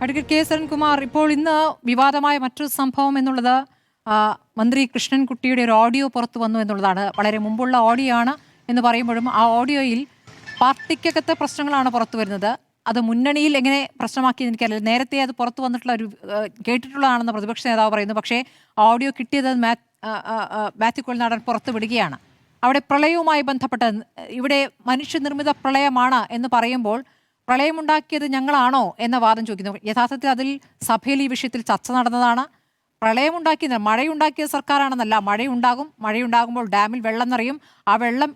Advocate K Sarankumar, ഇപ്പോൾ ഇന്ന് വിവാദമായ മറ്റൊരു സംഭവം എന്നുള്ളത് മന്ത്രി കൃഷ്ണൻകുട്ടിയുടെ ഒരു ഓഡിയോ പുറത്തു വന്നു എന്നുള്ളതാണ്. വളരെ മുമ്പുള്ള ഓഡിയോ ആണ് എന്ന് പറയുമ്പോഴും ആ ഓഡിയോയിൽ പാർട്ടിക്കകത്തെ പ്രശ്നങ്ങളാണ് പുറത്തു വരുന്നത്. അത് മുന്നണിയിൽ എങ്ങനെ പ്രശ്നമാക്കിയെന്ന് എനിക്കറിയില്ല. നേരത്തെ അത് പുറത്തു വന്നിട്ടുള്ള ഒരു കേട്ടിട്ടുള്ളതാണെന്ന് പ്രതിപക്ഷ നേതാവ് പറയുന്നു. പക്ഷേ ഓഡിയോ കിട്ടിയത് മാത്യു കുഴൽനാടൻ പുറത്തു വിടുകയാണ്. അവിടെ പ്രളയവുമായി ബന്ധപ്പെട്ട് ഇവിടെ മനുഷ്യനിർമ്മിത പ്രളയമാണ് എന്ന് പറയുമ്പോൾ പ്രളയമുണ്ടാക്കിയത് ഞങ്ങളാണോ എന്ന വാദം ചോദിക്കുന്നു. യഥാർത്ഥത്തിൽ അതിൽ സഭയിൽ ഈ വിഷയത്തിൽ ചർച്ച നടന്നതാണ്. പ്രളയമുണ്ടാക്കിയത് മഴയുണ്ടാക്കിയ സർക്കാരാണെന്നല്ല. മഴയുണ്ടാകുമ്പോൾ ഡാമിൽ വെള്ളം നിറയും. ആ വെള്ളം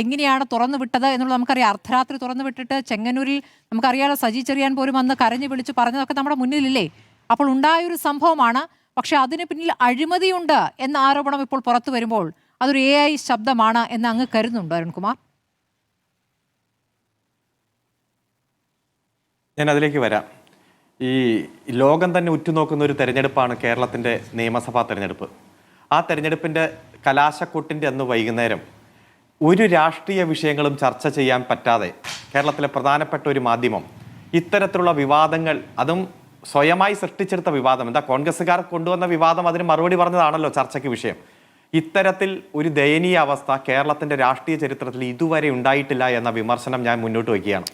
എങ്ങനെയാണ് തുറന്നു വിട്ടത് എന്നുള്ളത് നമുക്കറിയാം. അർദ്ധരാത്രി തുറന്നു വിട്ടിട്ട് ചെങ്ങന്നൂരിൽ നമുക്കറിയാലോ, സജി ചെറിയാൻ പോലും അന്ന് കരഞ്ഞു വിളിച്ച് പറഞ്ഞതൊക്കെ നമ്മുടെ മുന്നിലില്ലേ. അപ്പോൾ ഉണ്ടായൊരു സംഭവമാണ്. പക്ഷെ അതിന് പിന്നിൽ അഴിമതിയുണ്ട് എന്ന ആരോപണം ഇപ്പോൾ പുറത്തു വരുമ്പോൾ അതൊരു AI ശബ്ദമാണ് എന്ന് അങ്ങ് കരുതുന്നുണ്ടോ അരുൺകുമാർ? ഞാൻ അതിലേക്ക് വരാം. ഈ ലോകം തന്നെ ഉറ്റുനോക്കുന്ന ഒരു തെരഞ്ഞെടുപ്പാണ് കേരളത്തിൻ്റെ നിയമസഭാ തെരഞ്ഞെടുപ്പ്. ആ തെരഞ്ഞെടുപ്പിൻ്റെ കലാശക്കൊട്ടിൻ്റെ അന്ന് വൈകുന്നേരം ഒരു രാഷ്ട്രീയ വിഷയങ്ങളും ചർച്ച ചെയ്യാൻ പറ്റാതെ കേരളത്തിലെ പ്രധാനപ്പെട്ട ഒരു മാധ്യമം ഇത്തരത്തിലുള്ള വിവാദങ്ങൾ, അതും സ്വയമായി സൃഷ്ടിച്ചെടുത്ത വിവാദം, എന്താ കോൺഗ്രസ്സുകാർ കൊണ്ടുവന്ന വിവാദം, അതിന് മറുപടി പറഞ്ഞതാണല്ലോ ചർച്ചയ്ക്ക് വിഷയം. ഇത്തരത്തിൽ ഒരു ദയനീയ അവസ്ഥ കേരളത്തിന്റെ രാഷ്ട്രീയ ചരിത്രത്തിൽ ഇതുവരെ ഉണ്ടായിട്ടില്ല എന്ന വിമർശനം ഞാൻ മുന്നോട്ട് വയ്ക്കുകയാണ്.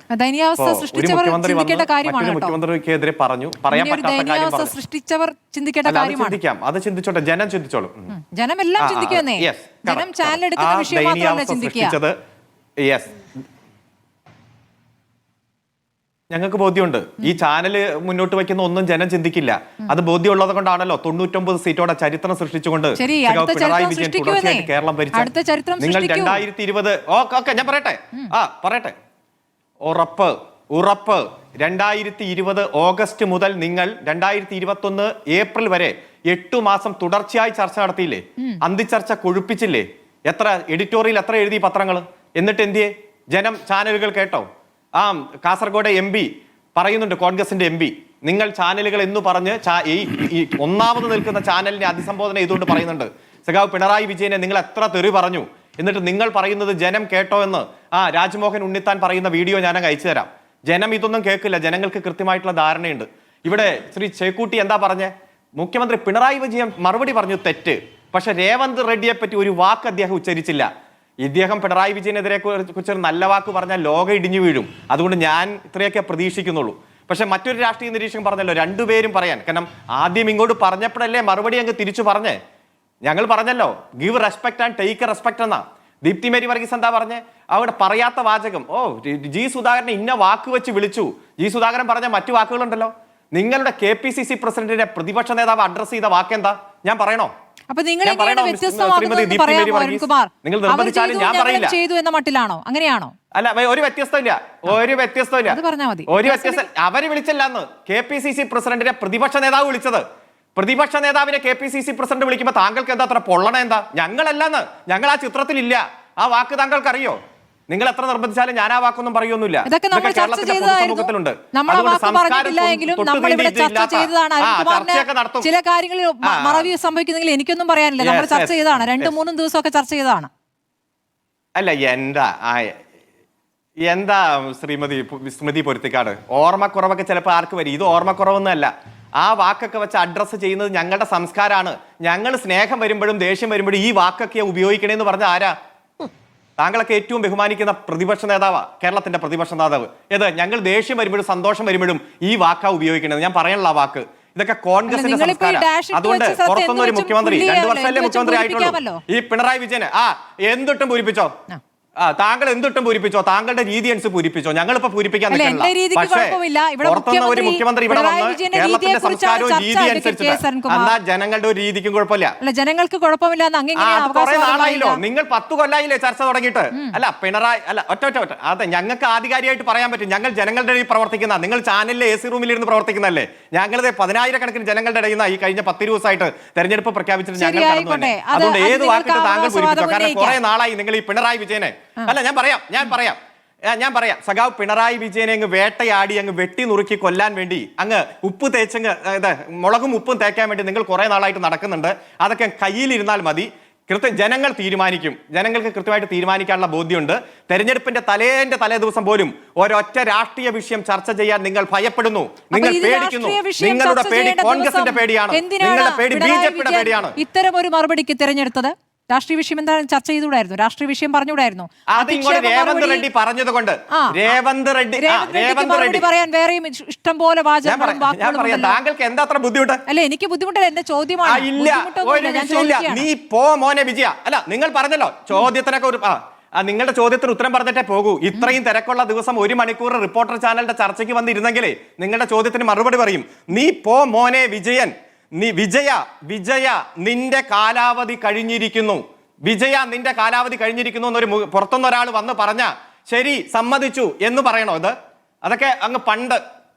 മുഖ്യമന്ത്രിക്കെതിരെ പറഞ്ഞു, പറയാൻ പറ്റാത്ത കാര്യം ചിന്തിക്കാം, അത് ചിന്തിച്ചോട്ടെ, ജനം ചിന്തിച്ചോളും. ഞങ്ങൾക്ക് ബോധ്യമുണ്ട്. ഈ ചാനല് മുന്നോട്ട് വയ്ക്കുന്ന ഒന്നും ജനം ചിന്തിക്കില്ല. അത് ബോധ്യമുള്ളത് കൊണ്ടാണല്ലോ 99 സീറ്റോടെ ചരിത്രം സൃഷ്ടിച്ചുകൊണ്ട് പിണറായി വിജയൻ തുടർച്ചയായിട്ട് കേരളം ഭരിച്ചു. നിങ്ങൾ 2020 ഓക്കെ ഞാൻ പറയട്ടെ ഉറപ്പ് 2020 ഓഗസ്റ്റ് മുതൽ നിങ്ങൾ 2021 ഏപ്രിൽ വരെ 8 മാസം തുടർച്ചയായി ചർച്ച നടത്തിയില്ലേ? അന്തിച്ചർച്ച കൊഴുപ്പിച്ചില്ലേ? എത്ര എഡിറ്റോറിയൽ എത്ര എഴുതി പത്രങ്ങൾ? എന്നിട്ട് എന്തിയെ? ജനം ചാനലുകൾ കേട്ടോ? കാസർഗോഡ് MP പറയുന്നുണ്ട്, കോൺഗ്രസിന്റെ MP, നിങ്ങൾ ചാനലുകൾ എന്ന് പറഞ്ഞ് ഈ ഒന്നാമത് നിൽക്കുന്ന ചാനലിനെ അഭിസംബോധന ചെയ്തുകൊണ്ട് പറയുന്നുണ്ട്, സഖാവ് പിണറായി വിജയനെ നിങ്ങൾ എത്ര തെറി പറഞ്ഞു, എന്നിട്ട് നിങ്ങൾ പറയുന്നത് ജനം കേട്ടോ എന്ന് രാജ്മോഹൻ ഉണ്ണിത്താൻ പറയുന്ന വീഡിയോ ഞാൻ അയച്ചു തരാം. ജനം ഇതൊന്നും കേൾക്കില്ല. ജനങ്ങൾക്ക് കൃത്യമായിട്ടുള്ള ധാരണയുണ്ട്. ഇവിടെ ശ്രീ ചേക്കൂട്ടി എന്താ പറഞ്ഞേ? മുഖ്യമന്ത്രി പിണറായി വിജയൻ മറുപടി പറഞ്ഞു തെറ്റ്. പക്ഷെ രേവന്ത് റെഡ്ഡിയെ പറ്റി ഒരു വാക്ക് അദ്ദേഹം ഉച്ചരിച്ചില്ല. ഇദ്ദേഹം പിണറായി വിജയനെതിരെ കുറിച്ച് നല്ല വാക്ക് പറഞ്ഞാൽ ലോകം ഇടിഞ്ഞു വീഴും. അതുകൊണ്ട് ഞാൻ ഇത്രയൊക്കെ പ്രതീക്ഷിക്കുന്നുള്ളൂ. പക്ഷെ മറ്റൊരു രാഷ്ട്രീയ നിരീക്ഷകൻ പറഞ്ഞല്ലോ, രണ്ടുപേരും പറയാൻ. കാരണം ആദ്യം ഇങ്ങോട്ട് പറഞ്ഞപ്പോഴല്ലേ മറുപടി അങ്ങ് തിരിച്ചു പറഞ്ഞേ. ഞങ്ങൾ പറഞ്ഞല്ലോ, give respect and take respect എന്നാ. ദീപ്തി മേരി വർഗീസ് എന്താ പറഞ്ഞേ? അവിടെ പറയാത്ത വാചകം, ജി സുധാകരനെ ഇന്ന വാക്ക് വെച്ച് വിളിച്ചു. ജി സുധാകരൻ പറഞ്ഞ മറ്റു വാക്കുകളുണ്ടല്ലോ. നിങ്ങളുടെ KPCC പ്രസിഡന്റിനെ പ്രതിപക്ഷ നേതാവ് അഡ്രസ് ചെയ്ത വാക്കെന്താ? ഞാൻ പറയണോ? അപ്പൊ നിങ്ങൾ ചെയ്തു എന്ന മട്ടിലാണോ? അങ്ങനെയാണോ? അല്ല, ഒരു വ്യത്യസ്തമില്ല. അവര് വിളിച്ചല്ലാന്ന്. KPCC പ്രസിഡന്റിനെ പ്രതിപക്ഷ നേതാവ് വിളിച്ചത്. പ്രതിപക്ഷ നേതാവിനെ KPCC പ്രസിഡന്റ് വിളിക്കുമ്പോ താങ്കൾക്ക് എന്താ അത്ര പൊള്ളണ? എന്താ? ഞങ്ങളല്ലാന്ന്. ഞങ്ങൾ ആ ചിത്രത്തിലില്ല. ആ വാക്ക് താങ്കൾക്ക് അറിയോ? നിങ്ങൾ എത്ര നിർബന്ധിച്ചാലും ഞാൻ ആ വാക്കൊന്നും പറയൊന്നുമില്ല. സമൂഹത്തിലുണ്ട്. ചില കാര്യങ്ങളിൽ മറവി സംഭവിക്കുന്നെങ്കിൽ എനിക്കൊന്നും പറയാനില്ല. നമ്മൾ ചർച്ച ചെയ്തതാണ്, 2-3 ദിവസമൊക്കെ ചർച്ച ചെയ്തതാണ്. അല്ല, എന്താ ശ്രീമതി സ്മൃതി പൊരുത്തിക്കാട്, ഓർമ്മക്കുറവൊക്കെ ചിലപ്പോൾ ആർക്ക് വരും. ഇത് ഓർമ്മക്കുറവൊന്നുമല്ല. ആ വാക്കൊക്കെ വെച്ച് അഡ്രസ്സ് ചെയ്യുന്നത് ഞങ്ങളുടെ സംസ്കാരമാണ്. ഞങ്ങൾ സ്നേഹം വരുമ്പോഴും ദേഷ്യം വരുമ്പോഴും ഈ വാക്കൊക്കെ ഉപയോഗിക്കണേന്ന് പറഞ്ഞ ആരാ? താങ്കളൊക്കെ ഏറ്റവും ബഹുമാനിക്കുന്ന പ്രതിപക്ഷ നേതാവാ, കേരളത്തിന്റെ പ്രതിപക്ഷ നേതാവ്. ഞങ്ങൾ ദേഷ്യം വരുമ്പോഴും സന്തോഷം വരുമ്പോഴും ഈ വാക്കാ ഉപയോഗിക്കണത്. ഞാൻ പറയാനുള്ള വാക്ക്. ഇതൊക്കെ കോൺഗ്രസിന്റെ സംസ്കാരം. അതുകൊണ്ട് പുറത്തുനിന്ന് ഒരു മുഖ്യമന്ത്രി 2 വർഷമല്ലേ മുഖ്യമന്ത്രി ആയിട്ടുള്ളൂ. ഈ പിണറായി വിജയന് എന്തൊട്ടും പൂരിപ്പിച്ചോ, താങ്കൾ എന്തൊട്ടും പൂരിപ്പിച്ചോ, താങ്കളുടെ രീതി അനുസരിച്ച് പൂരിപ്പിച്ചോ. ഞങ്ങളിപ്പോ പൂരിപ്പിക്കാൻ പുറത്തുനിന്ന് ഒരു മുഖ്യമന്ത്രി ഇവിടെ വന്ന് കേരളത്തിന്റെ സംസ്കാരവും രീതി അനുസരിച്ച് എന്നാ ജനങ്ങളുടെ ഒരു രീതിക്കും കുഴപ്പമില്ല. ജനങ്ങൾക്ക് കുഴപ്പമില്ല. കുറെ നാളായില്ലോ, നിങ്ങൾ 10 കൊല്ലായില്ലേ ചർച്ച തുടങ്ങിയിട്ട്? അല്ല പിണറായി അല്ല ഒറ്റ അതെ, ഞങ്ങൾക്ക് ആധികാരികമായിട്ട് പറയാൻ പറ്റും. ഞങ്ങൾ ജനങ്ങളുടെ ഇടയിൽ പ്രവർത്തിക്കുന്ന, നിങ്ങൾ ചാനലിലെ AC റൂമിലിരുന്ന് പ്രവർത്തിക്കുന്നല്ലേ. ഞങ്ങളത് 10,000-കണക്കിന് ജനങ്ങളുടെ ഇടയിൽ ഈ കഴിഞ്ഞ 10 ദിവസമായിട്ട് തെരഞ്ഞെടുപ്പ് പ്രഖ്യാപിച്ചിട്ട് ഞങ്ങൾ കടന്നു തന്നെ. അതുകൊണ്ട് ഏത് വാക്കിട്ട് താങ്കൾ പൂരിപ്പിച്ചോ. കാരണം കുറെ നാളായി നിങ്ങൾ ഈ പിണറായി വിജയനെ അല്ല ഞാൻ പറയാം സഖാവ് പിണറായി വിജയനെ അങ്ങ് വേട്ടയാടി അങ്ങ് വെട്ടി നുറുക്കി കൊല്ലാൻ വേണ്ടി അങ്ങ് ഉപ്പ് തേച്ചങ്ങ് മുളകും ഉപ്പും തേക്കാൻ വേണ്ടി നിങ്ങൾ കുറെ നാളായിട്ട് നടക്കുന്നുണ്ട്. അതൊക്കെ കയ്യിലിരുന്നാൽ മതി. ജനങ്ങൾ തീരുമാനിക്കും. ജനങ്ങൾക്ക് കൃത്യമായിട്ട് തീരുമാനിക്കാനുള്ള ബോധ്യമുണ്ട്. തെരഞ്ഞെടുപ്പിന്റെ തലേ ദിവസം പോലും ഒരൊറ്റ രാഷ്ട്രീയ വിഷയം ചർച്ച ചെയ്യാൻ നിങ്ങൾ ഭയപ്പെടുന്നു, നിങ്ങൾ പേടിക്കുന്നു. നിങ്ങളുടെ പേടി കോൺഗ്രസിന്റെ പേടിയാണ്, നിങ്ങളുടെ പേടി ബിജെപിയുടെ പേടിയാണ്. ഇത്തരം ഒരു മറുപടിക്ക് തിരഞ്ഞെടുത്തത് രാഷ്ട്രീയ വിഷയം എന്താണ് ചർച്ച ചെയ്തുകൂടായിരുന്നു? രാഷ്ട്രീയ വിഷയം പറഞ്ഞുകൂടായിരുന്നു? രേവന്ത് റെഡ്ഡി പറഞ്ഞതുകൊണ്ട് രേവന്ത് റെഡ്ഡി പറയാൻ വേറെയും ഇഷ്ടം പോലെ വാചകങ്ങളും താങ്കൾക്ക് എന്താ അത്ര ബുദ്ധിമുട്ട്? അല്ലെ, എനിക്ക് ബുദ്ധിമുട്ടല്ല, എന്റെ ചോദ്യമാണ്. നീ പോ മോനെ വിജയ. അല്ല, നിങ്ങൾ പറഞ്ഞല്ലോ ചോദ്യത്തിനൊക്കെ ഒരു നിങ്ങളുടെ ചോദ്യത്തിന് ഉത്തരം പറഞ്ഞിട്ടേ പോകൂ. ഇത്രയും തിരക്കുള്ള ദിവസം 1 മണിക്കൂർ റിപ്പോർട്ടർ ചാനലിന്റെ ചർച്ചയ്ക്ക് വന്നിരുന്നെങ്കിലേ നിങ്ങളുടെ ചോദ്യത്തിന് മറുപടി പറയും. നീ പോ മോനെ വിജയൻ. നീ വിജയ നിന്റെ കാലാവധി കഴിഞ്ഞിരിക്കുന്നു. വിജയ നിന്റെ കാലാവധി കഴിഞ്ഞിരിക്കുന്നു എന്നൊരു പുറത്തുനിന്ന് ഒരാൾ വന്ന് പറഞ്ഞ ശരി സമ്മതിച്ചു എന്ന് പറയണോ? അതൊക്കെ അങ്ങ്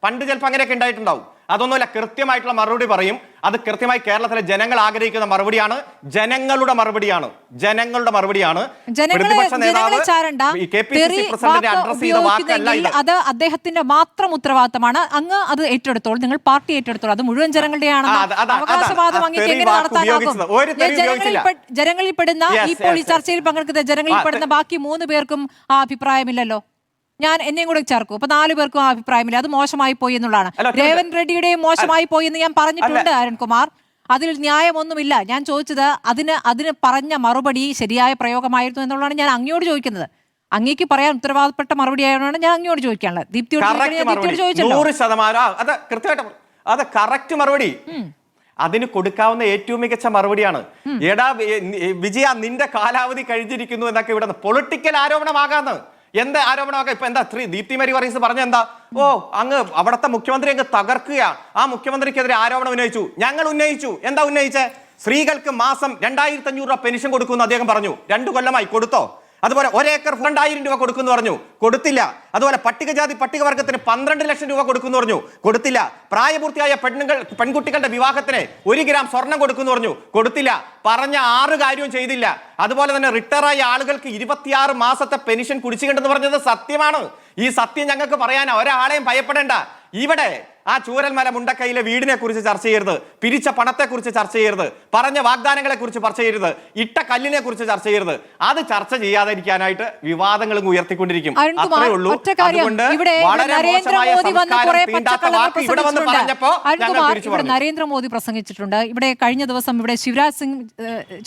പണ്ട് ചിലപ്പോൾ അങ്ങനെയൊക്കെ ഉണ്ടായിട്ടുണ്ടാവും. അതൊന്നുമല്ല, കൃത്യമായിട്ടുള്ള മറുപടി പറയും. അത് കൃത്യമായി കേരളത്തിലെ ജനങ്ങൾ ആഗ്രഹിക്കുന്ന മറുപടിയാണ്, ജനങ്ങളുടെ മറുപടിയാണ്. പ്രതിപക്ഷ നേതാവ് KPCC പ്രസിഡന്റിനെ അഡ്രസ് ചെയ്ത വാക്കല്ല ഇത്. അത് അദ്ദേഹത്തിന്റെ മാത്രം ഉത്തരവാദിത്തമാണ്. അങ്ങ് അത് ഏറ്റെടുത്തോളൂ, നിങ്ങൾ പാർട്ടി ഏറ്റെടുത്തോളൂ. അത് മുഴുവൻ ജനങ്ങളുടെയാണെന്ന് അവകാശവാദം അങ്ങേക്ക് എങ്ങനെ നടത്താനാകും? ജനങ്ങളിൽ പെടുന്ന ഇപ്പോൾ ഈ ചർച്ചയിൽ പങ്കെടുക്കുന്ന ജനങ്ങളിൽ പെടുന്ന ബാക്കി 3 പേർക്കും ആ അഭിപ്രായമില്ലല്ലോ. ഞാൻ എന്നെയും കൂടെ ചേർക്കും. അപ്പൊ 4 പേർക്കും ആ അഭിപ്രായമില്ല. അത് മോശമായി പോയി എന്നുള്ളതാണ്. രേവന്ത് റെഡ്ഡിയുടെയും മോശമായി പോയി എന്ന് ഞാൻ പറഞ്ഞിട്ടുണ്ട് അരുൺകുമാർ. അതിൽ ന്യായമൊന്നുമില്ല. ഞാൻ ചോദിച്ചത് അതിന് പറഞ്ഞ മറുപടി ശരിയായ പ്രയോഗമായിരുന്നു എന്നുള്ളതാണ് ഞാൻ അങ്ങയോട് ചോദിക്കുന്നത്. അങ്ങേക്ക് പറയാൻ ഉത്തരവാദപ്പെട്ട മറുപടി ആയതുകൊണ്ടാണ് ഞാൻ അങ്ങയോട് ചോദിക്കാനുള്ളത്. ദീപ്തിയോട് ചോദിച്ചല്ലോ. 100% അത് കറക്റ്റ് മറുപടി. അതിന് കൊടുക്കാവുന്ന ഏറ്റവും മികച്ച മറുപടിയാണ്. എടാ വിജയ നിന്റെ കാലാവധി കഴിഞ്ഞിരിക്കുന്നു എന്നൊക്കെ ഇവിടെ പൊളിറ്റിക്കൽ ആരോപണമാകാന്ന്. എന്താ ആരോപണമൊക്കെ ഇപ്പൊ എന്താ ദീപ്തി മേരി വർഗീസ് പറഞ്ഞ എന്താ? അങ്ങ് അവിടുത്തെ മുഖ്യമന്ത്രി അങ്ങ് തകർക്കുക. ആ മുഖ്യമന്ത്രിക്കെതിരെ ആരോപണം ഉന്നയിച്ചു. ഞങ്ങൾ ഉന്നയിച്ചു. എന്താ ഉന്നയിച്ചേ? സ്ത്രീകൾക്ക് മാസം 2500 രൂപ പെൻഷൻ കൊടുക്കുമെന്ന് അദ്ദേഹം പറഞ്ഞു. 2 കൊല്ലമായി കൊടുത്തോ? അതുപോലെ 1 ഏക്കർ 2000 രൂപ കൊടുക്കുന്നു പറഞ്ഞു, കൊടുത്തില്ല. അതുപോലെ പട്ടികജാതി പട്ടികവർഗത്തിന് 12 ലക്ഷം രൂപ കൊടുക്കുന്നു പറഞ്ഞു, കൊടുത്തില്ല. പ്രായപൂർത്തിയായ പെൺകുട്ടികളുടെ വിവാഹത്തിന് 1 ഗ്രാം സ്വർണം കൊടുക്കുന്നു പറഞ്ഞു, കൊടുത്തില്ല. പറഞ്ഞ 6 കാര്യവും ചെയ്തില്ല. അതുപോലെ തന്നെ റിട്ടയറായ ആളുകൾക്ക് 26 മാസത്തെ പെൻഷൻ കുടിശ്ശികണ്ടെന്ന് പറഞ്ഞത് സത്യമാണ്. ഈ സത്യം ഞങ്ങൾക്ക് പറയാനാ. ഒരാളെയും ഭയപ്പെടേണ്ട. ഇവിടെ ആ ചൂരൽമല മുണ്ടക്കൈയിലെ വീടിനെ കുറിച്ച് ചർച്ച ചെയ്യരുത്, പിരിച്ച പണത്തെ കുറിച്ച് ചർച്ച ചെയ്യരുത്, പറഞ്ഞ വാഗ്ദാനങ്ങളെ കുറിച്ച് ചർച്ച ചെയ്യരുത്, ഇട്ട കല്ലിനെ കുറിച്ച് ചർച്ച ചെയ്യരുത്. അത് ചർച്ച ചെയ്യാതിരിക്കാനായിട്ട് വിവാദങ്ങളും ഉയർത്തിക്കൊണ്ടിരിക്കും. അത്രേ ഉള്ളൂ. അതുകൊണ്ട് വളരെ മോശമായ സംസ്കാരം തീണ്ടാത്ത വാക്ക് ഇവിടെ വന്ന് പറഞ്ഞപ്പോ നരേന്ദ്രമോദി പ്രസംഗിച്ചിട്ടുണ്ട്. ഇവിടെ കഴിഞ്ഞ ദിവസം ഇവിടെ ശിവരാജ് സിംഗ്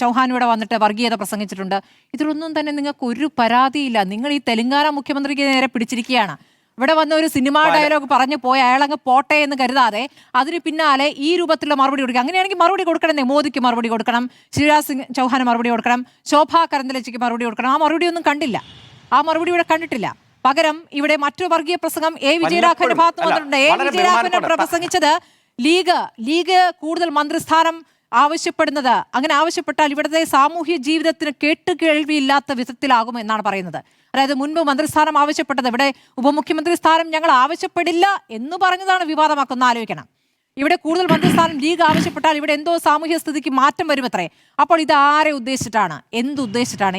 ചൗഹാൻ ഇവിടെ വന്നിട്ട് വർഗീയത പ്രസംഗിച്ചിട്ടുണ്ട്. ഇതിലൊന്നും തന്നെ നിങ്ങൾക്ക് ഒരു പരാതിയില്ല. നിങ്ങൾ ഈ തെലങ്കാന മുഖ്യമന്ത്രിക്ക് നേരെ പിടിച്ചിരിക്കുകയാണ്. ഇവിടെ വന്ന ഒരു സിനിമാ ഡയലോഗ് പറഞ്ഞു പോയി അയാളങ്ങ് പോട്ടെ എന്ന് കരുതാതെ അതിന് പിന്നാലെ ഈ രൂപത്തിലുള്ള മറുപടി കൊടുക്കുക. അങ്ങനെയാണെങ്കിൽ മറുപടി കൊടുക്കണമെന്നേ. മോദിക്ക് മറുപടി കൊടുക്കണം, ശിവരാജ് സിംഗ് ചൗഹാന് മറുപടി കൊടുക്കണം, ശോഭാ കരന്തലച്ചിക്ക് മറുപടി കൊടുക്കണം. ആ മറുപടി ഒന്നും കണ്ടില്ല. ആ മറുപടി ഇവിടെ കണ്ടിട്ടില്ല. പകരം ഇവിടെ മറ്റൊരു വർഗീയ പ്രസംഗം വിജയരാഘവന്റെ ഭാഗത്ത് വന്നിട്ടുണ്ട്. വിജയരാഘവൻ പ്രസംഗിച്ചത് ലീഗ് കൂടുതൽ മന്ത്രിസ്ഥാനം ആവശ്യപ്പെടുന്നത്, അങ്ങനെ ആവശ്യപ്പെട്ടാൽ ഇവിടുത്തെ സാമൂഹ്യ ജീവിതത്തിന് കേട്ടുകേൾവിയില്ലാത്ത വിധത്തിലാകും എന്നാണ് പറയുന്നത്. അതായത് മുൻപ് മന്ത്രിസ്ഥാനം ആവശ്യപ്പെട്ടത് ഇവിടെ ഉപമുഖ്യമന്ത്രി സ്ഥാനം ഞങ്ങൾ ആവശ്യപ്പെടില്ല എന്ന് പറഞ്ഞതാണ് വിവാദമാക്കുന്ന. ആലോചിക്കണം. ഇവിടെ കൂടുതൽ മന്ത്രിസ്ഥാനം ലീഗ് ആവശ്യപ്പെട്ടാൽ ഇവിടെ എന്തോ സാമൂഹ്യ സ്ഥിതിക്ക് മാറ്റം വരുമത്രേ. അപ്പോൾ ഇത് ആരെ ഉദ്ദേശിച്ചിട്ടാണ്,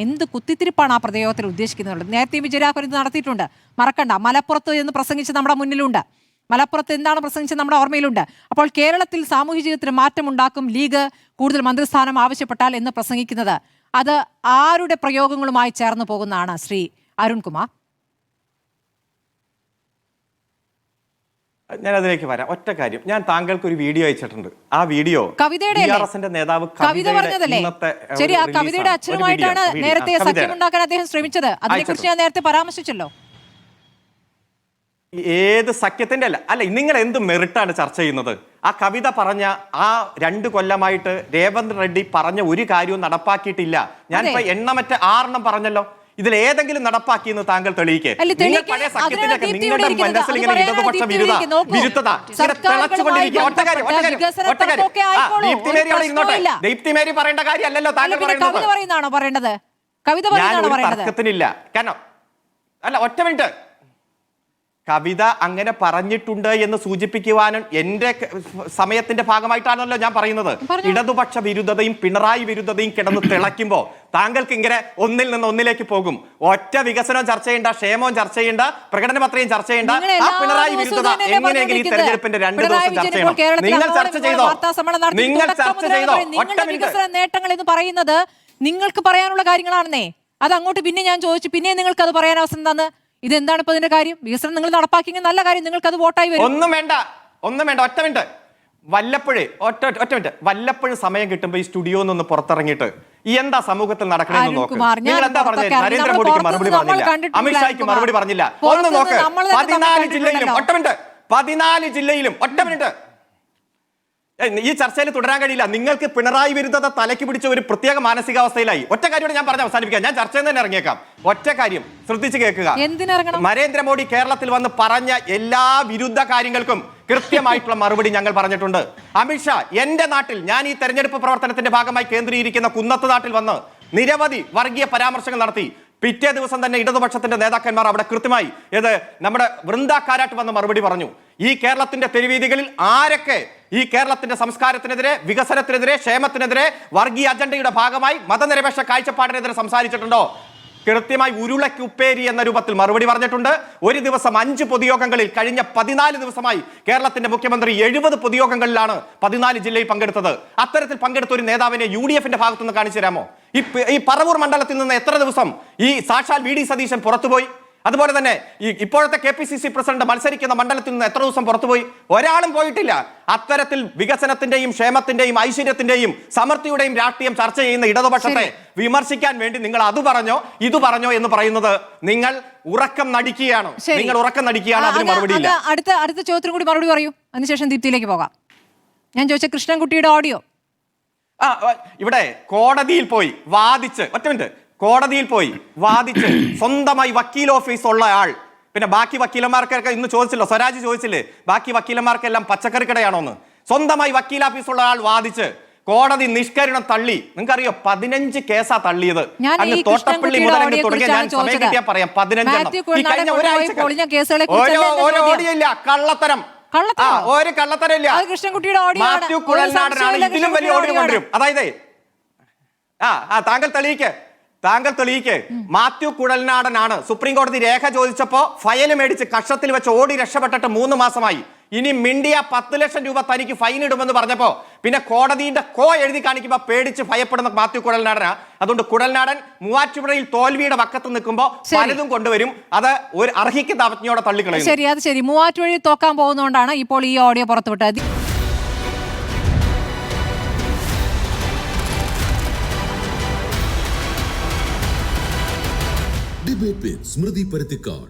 എന്ത് കുത്തിത്തിരിപ്പാണ് ആ പ്രയോഗത്തിൽ ഉദ്ദേശിക്കുന്നത്? നേരത്തെ വിജയരാഘവൻ ഇത് നടത്തിയിട്ടുണ്ട്, മറക്കണ്ട. മലപ്പുറത്ത് എന്ന് പ്രസംഗിച്ച് നമ്മുടെ മുന്നിലുണ്ട്. മലപ്പുറത്ത് എന്താണ് പ്രസംഗിച്ചത് നമ്മുടെ ഓർമ്മയിലുണ്ട്. അപ്പോൾ കേരളത്തിൽ സാമൂഹ്യ ജീവിതത്തിന് മാറ്റമുണ്ടാക്കും ലീഗ് കൂടുതൽ മന്ത്രിസ്ഥാനം ആവശ്യപ്പെട്ടാൽ എന്ന് പ്രസംഗിക്കുന്നത് അത് ആരുടെ പ്രയോഗങ്ങളുമായി ചേർന്ന് പോകുന്നതാണ് ശ്രീ അരുൺകുമാർ? ഞാൻ അതിലേക്ക് വരാം. ഒറ്റ കാര്യം, ഞാൻ താങ്കൾക്ക് ഒരു വീഡിയോ അയച്ചിട്ടുണ്ട്. ആ വീഡിയോ കവിതയുടെ നേതാവ് കവിത പറഞ്ഞതല്ലേ? ശരി, ആ കവിതയുടെ അച്ഛനുമായിട്ടാണ് നേരത്തെ സഖ്യമുണ്ടാക്കാൻ അദ്ദേഹം ശ്രമിച്ചത്. അതിനെക്കുറിച്ച് ഞാൻ നേരത്തെ പരാമർശിച്ചല്ലോ. ഏത് സഖ്യത്തിന്റെ അല്ല, നിങ്ങൾ എന്ത് മെറിറ്റാണ് ചർച്ച ചെയ്യുന്നത്? ആ കവിത പറഞ്ഞ ആ 2 കൊല്ലമായിട്ട് രേവന്ത് റെഡ്ഡി പറഞ്ഞ ഒരു കാര്യവും നടപ്പാക്കിയിട്ടില്ല. ഞാനിപ്പോ എണ്ണമറ്റ 6 പറഞ്ഞല്ലോ. ഇതിൽ ഏതെങ്കിലും നടപ്പാക്കിയെന്ന് താങ്കൾ തെളിയിക്കേ. നിങ്ങൾ പഴയ സഖ്യത്തിന്റെ നിങ്ങളുടെ മനസ്സിൽ ഇങ്ങനെ ഇടതുപക്ഷ വിരുദ്ധത ദീപ്തി മേരി പറയേണ്ട കാര്യമല്ലല്ലോ താങ്കൾ പറയുന്നത്. തർക്കത്തിനില്ല. കാരണം അല്ല, ഒറ്റ മിനിറ്റ്. കവിത അങ്ങനെ പറഞ്ഞിട്ടുണ്ട് എന്ന് സൂചിപ്പിക്കുവാനും എന്റെ സമയത്തിന്റെ ഭാഗമായിട്ടാണല്ലോ ഞാൻ പറയുന്നത്. ഇടതുപക്ഷ വിരുദ്ധതയും പിണറായി വിരുദ്ധതയും കിടന്ന് തിളയ്ക്കുമ്പോ താങ്കൾക്ക് ഇങ്ങനെ ഒന്നിൽ നിന്ന് ഒന്നിലേക്ക് പോകും. ഒറ്റ വികസനവും ചർച്ച ചെയ്യേണ്ട, ക്ഷേമവും ചർച്ച ചെയ്യേണ്ട, പ്രകടന പത്രികയും ചർച്ച ചെയ്യേണ്ട. ആ പിണറായി വിരുദ്ധത എങ്ങനെയെങ്കിലും ഈ തെരഞ്ഞെടുപ്പിന്റെ 2 ദിവസം ചർച്ച ചെയ്യണം. നിങ്ങൾ ചർച്ച ചെയ്തോ? നിങ്ങൾ ചർച്ച ചെയ്തോ? ഒറ്റ മിനിറ്റ്. നേട്ടങ്ങൾ എന്ന് പറയുന്നത് നിങ്ങൾക്ക് പറയാനുള്ള കാര്യങ്ങളാണെന്നേ. അത് അങ്ങോട്ട് പിന്നെ ഞാൻ ചോദിച്ചു, പിന്നെ നിങ്ങൾക്ക് അത് പറയാൻ അവസരം തന്ന് ഇതെന്താണ് ഇപ്പൊ ഇതിന്റെ കാര്യം? വികസനം നിങ്ങൾ നടപ്പാക്കിയെങ്കിൽ നല്ല കാര്യം, നിങ്ങൾക്ക് അത് വോട്ടായി വരും. ഒന്നും വേണ്ട, ഒറ്റ മിനിറ്റ്. വല്ലപ്പോഴും സമയം കിട്ടുമ്പോ ഈ സ്റ്റുഡിയോന്ന് ഒന്ന് പുറത്തിറങ്ങിയിട്ട് എന്താ സമൂഹത്തിൽ നടക്കണമെന്ന് നോക്ക്. നിങ്ങൾ എന്താ പറഞ്ഞത്? നരേന്ദ്രമോദിക്ക് മറുപടി പറഞ്ഞില്ല, അമിത്ഷായ്ക്ക് മറുപടി പറഞ്ഞില്ല. ഒന്ന് നോക്ക്, 14 ജില്ലയിലും, ഒറ്റ മിനിറ്റ്, ഈ ചർച്ചയിൽ തുടരാൻ കഴിയില്ല. നിങ്ങൾക്ക് പിണറായി വിരുദ്ധത തലയ്ക്ക് പിടിച്ച ഒരു പ്രത്യേക മാനസികാവസ്ഥയിലായി. ഒറ്റ കാര്യം ഞാൻ പറഞ്ഞ് അവസാനിപ്പിക്കാം. ഞാൻ ചർച്ചയിൽ തന്നെ ഇറങ്ങിയേക്കാം. ഒറ്റ കാര്യം ശ്രദ്ധിച്ച് കേൾക്കുക. നരേന്ദ്രമോദി കേരളത്തിൽ വന്ന് പറഞ്ഞ എല്ലാ വിരുദ്ധ കാര്യങ്ങൾക്കും കൃത്യമായിട്ടുള്ള മറുപടി ഞങ്ങൾ പറഞ്ഞിട്ടുണ്ട്. അമിത്ഷാ എന്റെ നാട്ടിൽ, ഞാൻ ഈ തെരഞ്ഞെടുപ്പ് പ്രവർത്തനത്തിന്റെ ഭാഗമായി കേന്ദ്രീകരിക്കുന്ന കുന്നത്ത് നാട്ടിൽ വന്ന് നിരവധി വർഗീയ പരാമർശങ്ങൾ നടത്തി. പിറ്റേ ദിവസം തന്നെ ഇടതുപക്ഷത്തിന്റെ നേതാക്കന്മാർ അവിടെ കൃത്യമായി നമ്മുടെ വൃന്ദ കാരാട്ട് വന്ന് മറുപടി പറഞ്ഞു. ഈ കേരളത്തിന്റെ തെരുവീതികളിൽ ആരൊക്കെ ഈ കേരളത്തിന്റെ സംസ്കാരത്തിനെതിരെ, വികസനത്തിനെതിരെ, ക്ഷേമത്തിനെതിരെ, വർഗീയ അജണ്ടയുടെ ഭാഗമായി മതനിരപേക്ഷ കാഴ്ചപ്പാടിനെതിരെ സംസാരിച്ചിട്ടുണ്ടോ? കൃത്യമായി ഉരുളയ്ക്ക് ഉപ്പേരി എന്ന രൂപത്തിൽ മറുപടി പറഞ്ഞിട്ടുണ്ട്. ഒരു ദിവസം 5 പൊതുയോഗങ്ങളിൽ കഴിഞ്ഞ 14 ദിവസമായി കേരളത്തിന്റെ മുഖ്യമന്ത്രി 70 പൊതുയോഗങ്ങളിലാണ് 14 ജില്ലയിൽ പങ്കെടുത്തത്. അത്തരത്തിൽ പങ്കെടുത്ത ഒരു നേതാവിനെ UDF-ന്റെ ഭാഗത്തുനിന്ന് കാണിച്ചു തരാമോ? ഈ പറവൂർ മണ്ഡലത്തിൽ നിന്ന് എത്ര ദിവസം ഈ സാക്ഷാൽ VD സതീശൻ പുറത്തുപോയി? അതുപോലെ തന്നെ ഈ ഇപ്പോഴത്തെ KPCC പ്രസിഡന്റ് മത്സരിക്കുന്ന മണ്ഡലത്തിൽ നിന്ന് എത്ര ദിവസം പുറത്തുപോയി? ഒരാളും പോയിട്ടില്ല. അത്തരത്തിൽ വികസനത്തിന്റെയും ക്ഷേമത്തിന്റെയും ഐശ്വര്യത്തിന്റെയും സമൃദ്ധിയുടെയും രാഷ്ട്രീയം ചർച്ച ചെയ്യുന്ന ഇടതുപക്ഷത്തെ വിമർശിക്കാൻ വേണ്ടി നിങ്ങൾ അത് പറഞ്ഞോ ഇത് പറഞ്ഞോ എന്ന് പറയുന്നത് നിങ്ങൾ ഉറക്കം നടിക്കുകയാണ്. അതിന് മറുപടിയില്ല. അടുത്ത ചോദ്യത്തിന് കൂടി മറുപടി പറയൂ, അതിനുശേഷം ദീപ്തിയിലേക്ക് പോകാം. ഞാൻ ചോദിച്ച കൃഷ്ണൻകുട്ടിയുടെ ഓഡിയോ ഇവിടെ കോടതിയിൽ പോയി വാദിച്ച് സ്വന്തമായി വക്കീൽ ഓഫീസ് ഉള്ള ആൾ, പിന്നെ ബാക്കി വക്കീലന്മാർക്കൊക്കെ ഇന്ന് ചോദിച്ചല്ലോ, സ്വരാജ് ചോദിച്ചില്ലേ ബാക്കി വക്കീലന്മാർക്കെല്ലാം പച്ചക്കറി കടയാണോന്ന്. സ്വന്തമായി വക്കീൽ ഓഫീസുള്ള ആൾ വാദിച്ച് കോടതി നിഷ്കരണം തള്ളി. നിങ്ങൾക്കറിയോ 15 കേസാ തള്ളിയത്. അങ്ങ് തോട്ടപ്പള്ളി മുതൽ തുടങ്ങിയ ഞാൻ സമയം കിട്ടിയാ പറയാം 15 കഴിഞ്ഞ ഒരാഴ്ച. ഓരോ ഓഡിയോ ഇല്ല, കള്ളത്തരം, ഒരു കള്ളത്തരം ഇല്ല. മാത്യു കുഴൽനാടനാണ് ഇതിലും വലിയ ഓഡിയോ കൊണ്ടുവരും. അതായത് താങ്കൾ തെളിയിക്ക്. മാത്യു കുഴൽനാടനാണ് സുപ്രീം കോടതി രേഖ ചോദിച്ചപ്പോ ഫയൽ മേടിച്ച് കക്ഷത്തിൽ വെച്ച് ഓടി രക്ഷപ്പെട്ടിട്ട് 3 മാസമായി. ഇനി മിണ്ടിയ 10 ലക്ഷം രൂപ തനിക്ക് ഫൈൻ ഇടുമെന്ന് പറഞ്ഞപ്പോ പിന്നെ കോടതിയുടെ എഴുതി കാണിക്കുമ്പോ പേടിച്ച് ഭയപ്പെടുന്ന മാത്യു കുഴൽനാടനാ. അതുകൊണ്ട് കുഴൽനാടൻ മൂവാറ്റുപുഴയിൽ തോൽവിയുടെ പക്കത്ത് നിൽക്കുമ്പോ പലതും കൊണ്ടുവരും. അത് ഒരു അർഹിക്കുന്ന അവജ്ഞയോടെ തള്ളിക്കളയും. ശരി, മൂവാറ്റുപുഴയിൽ തോക്കാൻ പോകുന്നതുകൊണ്ടാണ് ഇപ്പോൾ ഈ ഓഡിയോ പുറത്തുവിട്ടത്. Debate with Smriti Parathikkad.